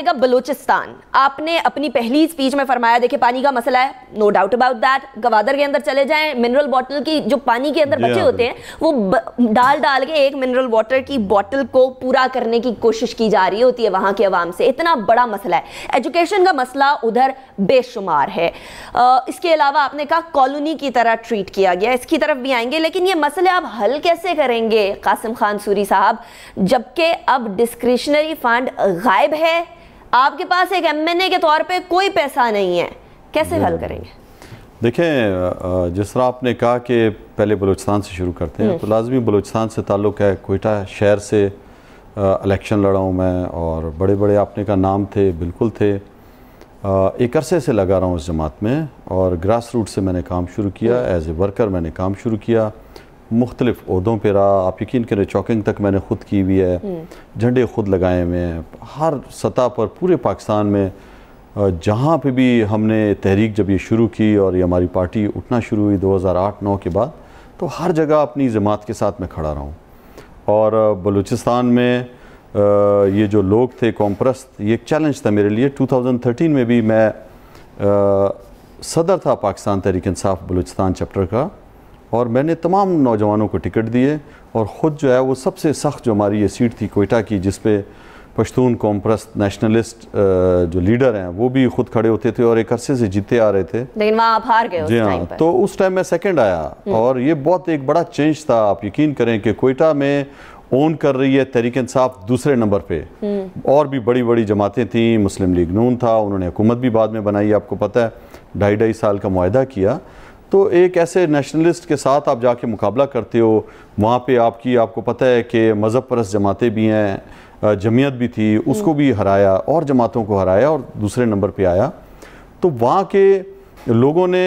आएगा बलूचिस्तान। आपने अपनी पहली स्पीच में फरमाया देखिए पानी का मसला है, no doubt about that. Gwadar के अंदर चले जाएं, मिनरल बॉटल की जो पानी के अंदर बचे होते हैं वो डाल डाल के एक मिनरल वाटर की बॉटल को पूरा करने की कोशिश की जा रही होती है वहां के अवाम से। इतना बड़ा मसला है। एजुकेशन का मसला उधर बेशुमार है। इसके अलावा आपने कहा कॉलोनी की तरह ट्रीट किया गया, इसकी तरफ भी आएंगे, लेकिन ये मसले आप हल कैसे करेंगे कासिम खान सूरी साहब, जबकि अब डिस्क्रिशनरी फंड गायब है, आपके पास एक एमएनए के तौर पे कोई पैसा नहीं है, कैसे हल करेंगे? देखें, जिस तरह आपने कहा कि पहले बलूचिस्तान से शुरू करते हैं, तो लाजमी बलूचिस्तान से ताल्लुक़ है। कोयटा शहर से इलेक्शन लड़ा हूँ मैं, और बड़े बड़े आपने का नाम थे, बिल्कुल थे। एक अरसे से लगा रहा हूँ इस जमात में, और ग्रास रूट से मैंने काम शुरू किया, एज ए वर्कर मैंने काम शुरू किया, मुख्तलिफ ओहदों पर रहा। आप यकीन करें चौकिंग तक मैंने ख़ुद की हुई है, झंडे खुद लगाए हुए हैं, हर सतह पर पूरे पाकिस्तान में जहाँ पे भी हमने तहरीक जब ये शुरू की और ये हमारी पार्टी उठना शुरू हुई 2008-9 के बाद, तो हर जगह अपनी जमात के साथ मैं खड़ा रहा हूँ। और बलूचिस्तान में ये जो लोग थे कौमपरस्त, ये एक चैलेंज था मेरे लिए। 2013 में भी मैं सदर था पाकिस्तान तहरीक इंसाफ बलूचिस्तान चैप्टर का, और मैंने तमाम नौजवानों को टिकट दिए, और ख़ुद जो है वो सबसे सख्त जो हमारी ये सीट थी कोयटा की, जिस पे पश्तून कौमपरस्त नेशनलिस्ट जो लीडर हैं वो भी खुद खड़े होते थे और एक अरसे से जीते आ रहे थे, लेकिन वहाँ आप हार गए। जी हाँ, तो उस टाइम मैं सेकंड आया, और ये बहुत एक बड़ा चेंज था। आप यकीन करें कि कोयटा में ओन कर रही है तहरीक इंसाफ दूसरे नंबर पे, और भी बड़ी बड़ी जमातें थीं, मुस्लिम लीग नून था, उन्होंने हुकूमत भी बाद में बनाई, आपको पता है 2.5 साल का मुआहदा किया। तो एक ऐसे नेशनलिस्ट के साथ आप जाके मुकाबला करते हो, वहाँ पे आपको पता है कि मज़हब परस्त जमातें भी हैं, जमीयत भी थी, उसको भी हराया और जमातों को हराया और दूसरे नंबर पे आया। तो वहाँ के लोगों ने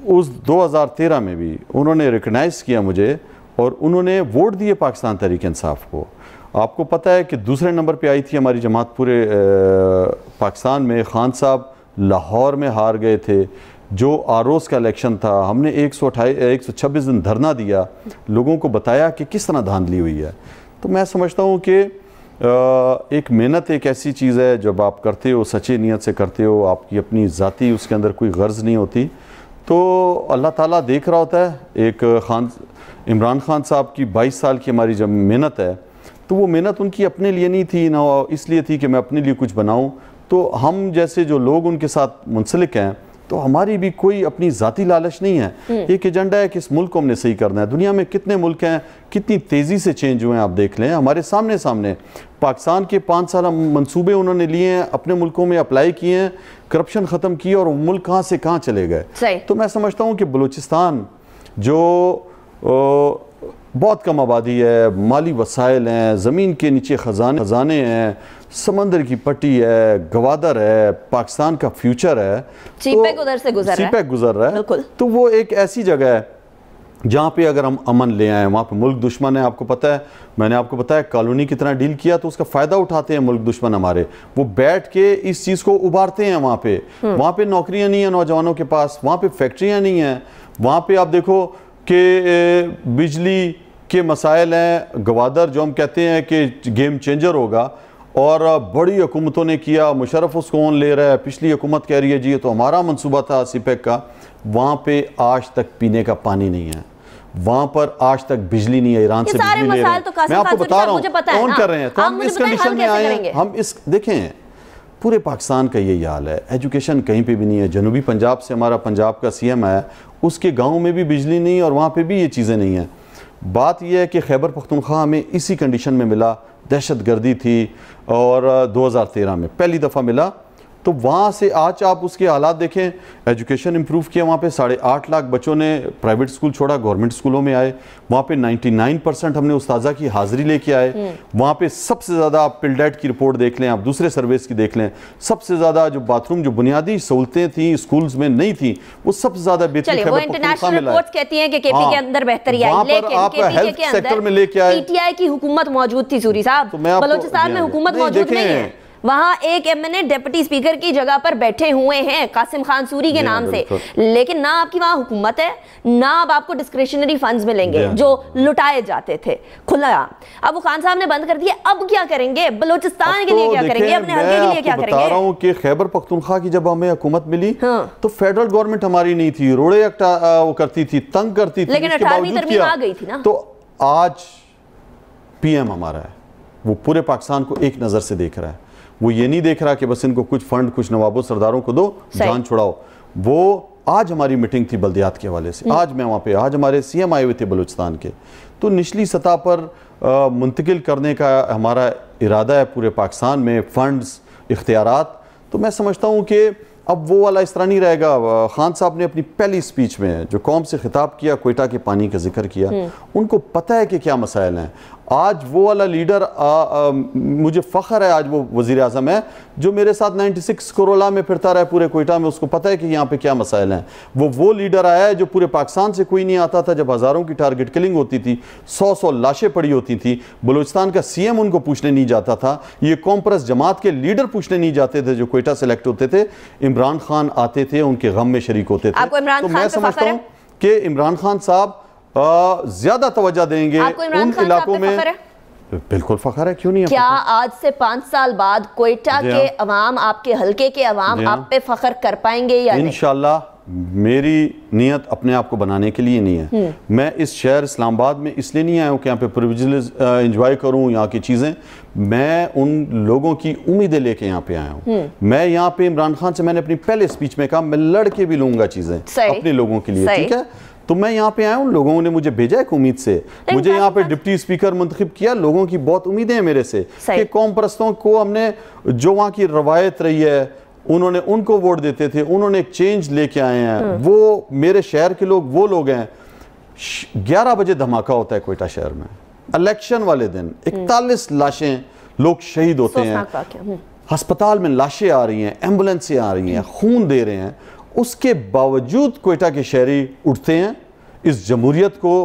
उस 2013 में भी उन्होंने रिकगनाइज़ किया मुझे, और उन्होंने वोट दिए पाकिस्तान तहरीक इंसाफ को। आपको पता है कि दूसरे नंबर पे आई थी हमारी जमात पूरे पाकिस्तान में। खान साहब लाहौर में हार गए थे, जो आरोज़ का इलेक्शन था, हमने 126 दिन धरना दिया, लोगों को बताया कि किस तरह धांधली हुई है। तो मैं समझता हूँ कि एक मेहनत एक ऐसी चीज़ है, जब आप करते हो सच्ची नीयत से करते हो, आपकी अपनी ज़ाती उसके अंदर कोई गर्ज नहीं होती, तो अल्लाह ताला देख रहा होता है। एक इमरान खान साहब की 22 साल की हमारी जब मेहनत है, तो वो मेहनत उनकी अपने लिए नहीं थी ना, इसलिए थी कि मैं अपने लिए कुछ बनाऊँ। तो हम जैसे जो लोग उनके साथ मुंसलिक हैं, तो हमारी भी कोई अपनी ज़ाती लालच नहीं है, एक एजेंडा है कि इस मुल्क को हमने सही करना है। दुनिया में कितने मुल्क हैं, कितनी तेज़ी से चेंज हुए हैं, आप देख लें। हमारे सामने पाकिस्तान के 5 साल मंसूबे उन्होंने लिए हैं, अपने मुल्कों में अप्लाई किए हैं, करप्शन ख़त्म की, और मुल्क कहाँ से कहाँ चले गए। तो मैं समझता हूँ कि बलूचिस्तान जो बहुत कम आबादी है, माली वसाइल हैं, ज़मीन के नीचे खजाने हैं, समंदर की पट्टी है, गवादर है, पाकिस्तान का फ्यूचर है, सीपैक उधर से गुजर रहा है। तो वो एक ऐसी जगह है जहाँ पे अगर हम अमन ले आए, वहाँ पे मुल्क दुश्मन है, आपको पता है, मैंने आपको बताया कॉलोनी कितना डील किया, तो उसका फ़ायदा उठाते हैं मुल्क दुश्मन हमारे, वो बैठ के इस चीज़ को उबारते हैं। वहाँ पे नौकरियाँ नहीं हैं नौजवानों के पास, वहाँ पे फैक्ट्रियाँ नहीं हैं, वहाँ पे आप देखो कि बिजली के मसाइल हैं। गवादर जो हम कहते हैं कि गेम चेंजर होगा, और बड़ी हुकूमतों ने किया, मुशर्रफ उसको ओन ले रहा है, पिछली हुकूमत कह रही है जी ये तो हमारा मंसूबा था सीपैक का। वहाँ पे आज तक पीने का पानी नहीं है, वहाँ पर आज तक बिजली नहीं है, ईरान से बिजली ले रहे हैं। मैं आपको बता रहा हूँ कौन कर रहे हैं। तो हम इस कंडीशन में आए हैं, हम इस देखें पूरे पाकिस्तान का यही हाल है, एजुकेशन कहीं पे भी नहीं है। जनूबी पंजाब से हमारा पंजाब का CM है, उसके गाँव में भी बिजली नहीं, और वहाँ पर भी ये चीज़ें नहीं हैं। बात यह है कि खैबर पख्तूनख्वा में इसी कंडीशन में मिला, दहशतगर्दी थी, और 2013 में पहली दफ़ा मिला। तो वहाँ से आज आप उसके हालात देखें, एजुकेशन इम्प्रूव किया, वहाँ पे 8.5 लाख बच्चों ने प्राइवेट स्कूल छोड़ा, गवर्नमेंट स्कूलों में आए। वहाँ पे 99% हमने उस्ताजा की हाज़िरी लेके आए। वहाँ पे सबसे ज़्यादा आप पिलडेट की रिपोर्ट देख लें, आप दूसरे सर्वेस की देख लें, सबसे ज़्यादा जो बाथरूम जो बुनियादी सहूलतें थी स्कूल्स में नहीं थी, वो सबसे ज़्यादा बेहतरीन पीटीआई की हुकूमत मौजूद थी। सूरी साहब, बलूचिस्तान में हुकूमत मौजूद नहीं है, वहां एक एमएनए डिप्टी स्पीकर की जगह पर बैठे हुए हैं कासिम खान सूरी के नाम से, लेकिन ना आपकी वहां हुकूमत है, ना अब आपको डिस्क्रिशनरी फंड्स मिलेंगे जो लुटाए जाते थे खुला। अब वो खान साहब ने बंद कर दिया, अब क्या करेंगे? बलूचिस्तान के लिए क्या करेंगे? अपने हल्के के लिए क्या करेंगे? बता रहा हूं कि खैबर पख्तूनख्वा की जब हमें हुकूमत मिली तो फेडरल गवर्नमेंट हमारी नहीं थी, रोड़े वो करती थी, तंग करती थी, लेकिन 18वीं तरमीम आ गई थी ना। तो आज पीएम हमारा है, वो पूरे पाकिस्तान को एक नजर से देख रहा है। वो ये नहीं देख रहा कि बस इनको कुछ फंड कुछ नवाबों सरदारों को दो, जान छुड़ाओ। वो आज हमारी मीटिंग थी बल्दियात के हवाले से, आज मैं वहाँ पे, आज हमारे सीएम आए हुए थे बलूचिस्तान के, तो निचली सतह पर मुंतकिल करने का हमारा इरादा है पूरे पाकिस्तान में फंड्स, इख्तियारात। तो मैं समझता हूँ कि अब वो वाला इस तरह नहीं रहेगा। खान साहब ने अपनी पहली स्पीच में जो कौम से खिताब किया, कोयटा के पानी का जिक्र किया, उनको पता है कि क्या मसाइल हैं। आज वो वाला लीडर मुझे फ़ख्र है, आज वो वज़ीर आज़म है जो मेरे साथ 96 करोला में फिरता रहा है पूरे कोयटा में, उसको पता है कि यहाँ पे क्या मसाइल हैं। वो लीडर आया है जो पूरे पाकिस्तान से कोई नहीं आता था, जब हज़ारों की टारगेट किलिंग होती थी, 100 लाशें पड़ी होती थी, बलूचिस्तान का सीएम उनको पूछने नहीं जाता था, ये कौम परस्त जमात के लीडर पूछने नहीं जाते थे जो कोयटा सेलेक्ट होते थे। इमरान खान आते थे, उनके गम में शरीक होते थे। तो मैं समझता हूँ कि इमरान खान साहब ज्यादा तवज्जो देंगे उन इलाकों में। बिल्कुल फखर है, क्यों नहीं है? क्या आज से 5 साल बाद कोयटा के अवाम, आपके हल्के के अवाम आप पे फखर कर पाएंगे या नहीं? इंशाल्लाह। मेरी नीयत अपने आप को बनाने के लिए नहीं है। मैं इस शहर इस्लामाबाद में इसलिए नहीं आया हूँ कि यहाँ पे प्रिविलेज एंजॉय करूँ यहाँ की चीज़ें। मैं उन लोगों की उम्मीदें लेके यहाँ पे आया हूँ। मैं यहाँ पे इमरान खान से, मैंने अपनी पहले स्पीच में कहा, मैं लड़ के भी लूँगा चीज़ें अपने लोगों के लिए, ठीक है? तो मैं यहाँ पे आया हूँ, लोगों ने मुझे भेजा एक उम्मीद से, मुझे यहाँ पे डिप्टी स्पीकर मुंतखब किया। लोगों की बहुत उम्मीदें हैं मेरे से कि कौम परस्तों को हमने जो वहाँ की रवायत रही है, उन्होंने उनको वोट देते थे, उन्होंने एक चेंज लेके आए हैं। वो मेरे शहर के लोग वो लोग हैं। 11 बजे धमाका होता है कोयटा शहर में इलेक्शन वाले दिन, 41 लाशें, लोग शहीद होते हैं, अस्पताल में लाशें आ रही हैं, एम्बुलेंसें आ रही हैं, खून दे रहे हैं। उसके बावजूद कोयटा के शहरी उठते हैं, इस जमहूरियत को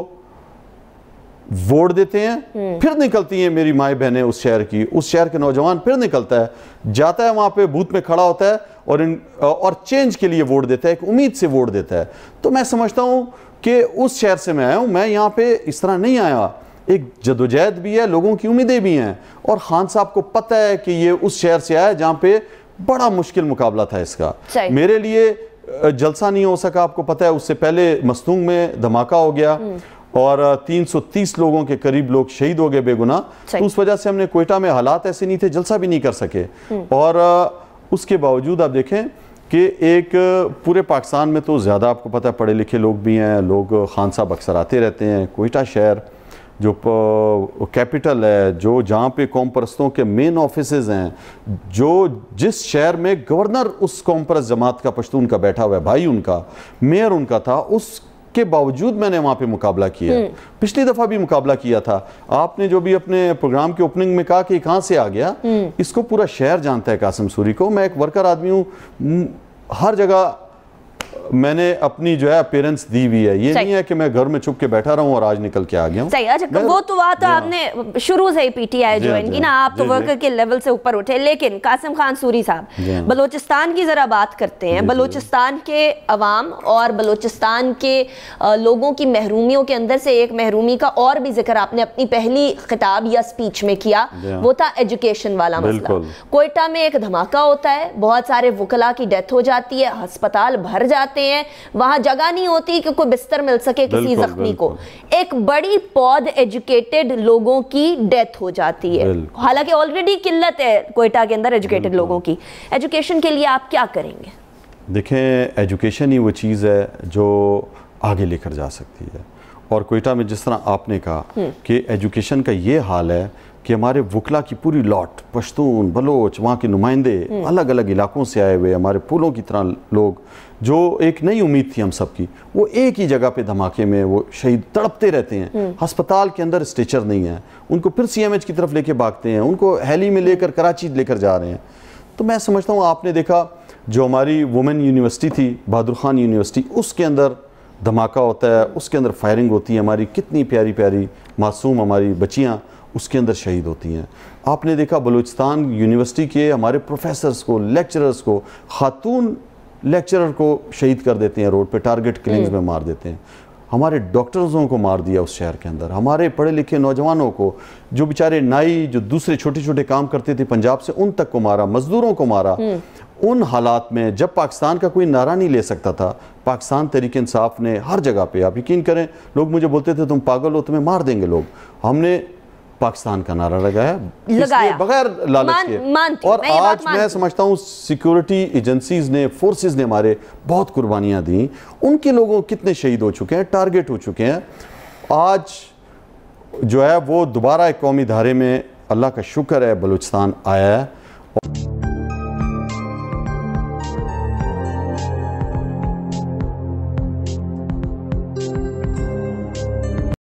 वोट देते हैं। फिर निकलती हैं मेरी माएँ बहनें उस शहर की, उस शहर के नौजवान फिर निकलता है, जाता है वहाँ पे बूथ में खड़ा होता है और चेंज के लिए वोट देता है, एक उम्मीद से वोट देता है। तो मैं समझता हूँ कि उस शहर से मैं आया हूँ। मैं यहाँ पे इस तरह नहीं आया, एक जदोजहद भी है, लोगों की उम्मीदें भी हैं, और खान साहब को पता है कि ये उस शहर से आया जहाँ पे बड़ा मुश्किल मुकाबला था इसका। मेरे लिए जलसा नहीं हो सका, आपको पता है, उससे पहले मस्तूंग में धमाका हो गया और 330 लोगों के करीब लोग शहीद हो गए बेगुनाह। तो उस वजह से हमने कोयटा में हालात ऐसे नहीं थे, जलसा भी नहीं कर सके। और उसके बावजूद आप देखें कि एक पूरे पाकिस्तान में तो ज़्यादा आपको पता है पढ़े लिखे लोग भी हैं, लोग खान साहब अक्सर आते रहते हैं। कोयटा शहर जो कैपिटल है, जो जहाँ पे कौम परस्तों के मेन ऑफिसेज हैं, जो जिस शहर में गवर्नर उस कौम परस्त जमात का पश्तून का बैठा हुआ है, भाई उनका मेयर उनका था, उसके बावजूद मैंने वहाँ पे मुकाबला किया। पिछली दफ़ा भी मुकाबला किया था। आपने जो भी अपने प्रोग्राम की ओपनिंग में कहा कि कहाँ से आ गया, इसको पूरा शहर जानता है कासिम सूरी को। मैं एक वर्कर आदमी हूँ, हर जगह मैंने अपनी जो है अपीयरेंस दी हुई है। ये नहीं है कि मैं घर में छुप के बैठा रहा हूँ और आज निकल के आ गया हूँ। सही। अच्छा, वो तो बात आपने शुरू से ही पीटीआई ज्वाइन की ना, आप तो वर्कर के लेवल से ऊपर उठे। लेकिन कासिम खान सूरी साहब, बलूचिस्तान की जरा बात करते हैं। बलूचिस्तान के अवाम और बलूचिस्तान के लोगों की महरूमियों के अंदर से एक महरूमी का और भी जिक्र आपने अपनी पहली खिताब या स्पीच में किया, वो था एजुकेशन वाला मसला। कोयटा में एक धमाका होता है, बहुत सारे वकला की डेथ हो जाती है, अस्पताल भर जाते हैं, वहां जगह नहीं होती कि कोई बिस्तर मिल सके किसी जख्मी को। एक बड़ी पौध एजुकेटेड लोगों की डेथ हो जाती है, हालांकि ऑलरेडी किल्लत है कोयटा के अंदर एजुकेटेड लोगों की। एजुकेशन के लिए आप क्या करेंगे? देखें, एजुकेशन ही वो चीज़ है जो आगे लेकर जा सकती है। और कोयटा में जिस तरह आपने कहा कि एजुकेशन का ये हाल है कि हमारे वकला की पूरी लॉट, पश्तून, बलोच, वहाँ के नुमाइंदे, अलग अलग इलाकों से आए हुए हमारे फूलों की तरह लोग, जो एक नई उम्मीद थी हम सब की, वो एक ही जगह पे धमाके में वो शहीद तड़पते रहते हैं। अस्पताल के अंदर स्ट्रेचर नहीं है, उनको फिर CMH की तरफ लेके भागते हैं, उनको हेली में लेकर कराची लेकर जा रहे हैं। तो मैं समझता हूँ, आपने देखा जो हमारी वुमेन यूनिवर्सिटी थी, बहादुर खान यूनिवर्सिटी, उसके अंदर धमाका होता है, उसके अंदर फायरिंग होती है। हमारी कितनी प्यारी प्यारी मासूम हमारी बच्चियाँ उसके अंदर शहीद होती हैं। आपने देखा बलूचिस्तान यूनिवर्सिटी के हमारे प्रोफेसर्स को, लेक्चरर्स को, खातून लेक्चरर को शहीद कर देते हैं, रोड पे टारगेट किलिंग्स में मार देते हैं। हमारे डॉक्टर्सों को मार दिया उस शहर के अंदर, हमारे पढ़े लिखे नौजवानों को, जो बेचारे नाई जो दूसरे छोटे छोटे काम करते थे पंजाब से, उन तक को मारा, मजदूरों को मारा। उन हालात में जब पाकिस्तान का कोई नारा नहीं ले सकता था, पाकिस्तान तहरीक इंसाफ ने हर जगह पे, आप यकीन करें लोग मुझे बोलते थे तुम पागल हो, तुम्हें मार देंगे लोग, हमने पाकिस्तान का नारा लगाया बगैर लालच के। और आज मैं समझता हूँ सिक्योरिटी एजेंसीज ने, फोर्सेस ने हमारे बहुत कुर्बानियां दी, उनके लोगों कितने शहीद हो चुके हैं, टारगेट हो चुके हैं। आज जो है वो दोबारा एक कौमी धारे में, अल्लाह का शुक्र है बलूचिस्तान आया है।